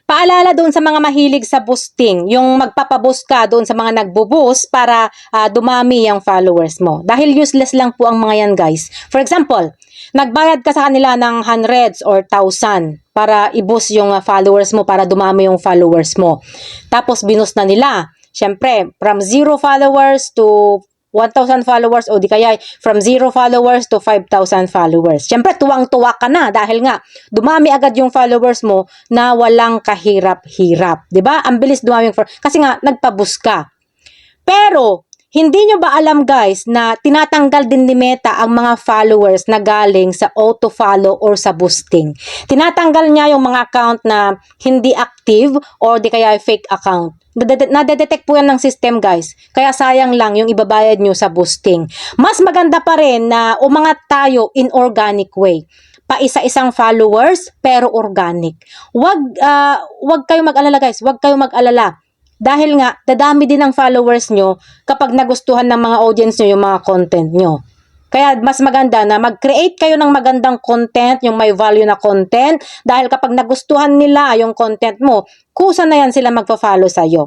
Paalala doon sa mga mahilig sa boosting, yung magpapaboost ka doon sa mga nagbo-boost para dumami yung followers mo. Dahil useless lang po ang mga yan, guys. For example, nagbayad ka sa kanila ng hundreds or thousand para i-boost yung followers mo, para dumami yung followers mo. Tapos binoost na nila. Siyempre, from 0 followers to 1,000 followers o di kaya from 0 followers to 5,000 followers. Siyempre, tuwang-tuwa ka na dahil nga dumami agad yung followers mo na walang kahirap-hirap. 'Di ba? Ang bilis dumami yung kasi nga nagpa-boost ka. Pero hindi nyo ba alam, guys, na tinatanggal din ni Meta ang mga followers na galing sa auto-follow or sa boosting? Tinatanggal niya yung mga account na hindi active or di kaya fake account. Nadedetect po yan ng system, guys. Kaya sayang lang yung ibabayad nyo sa boosting. Mas maganda pa rin na umangat tayo in organic way. Pa isa-isang followers pero organic. Wag kayong mag-alala, guys. Wag kayong mag-alala. Dahil nga, dadami din ang followers nyo kapag nagustuhan ng mga audience nyo yung mga content nyo. Kaya mas maganda na mag-create kayo ng magandang content, yung may value na content. Dahil kapag nagustuhan nila yung content mo, kusa na yan sila magpa-follow sa'yo.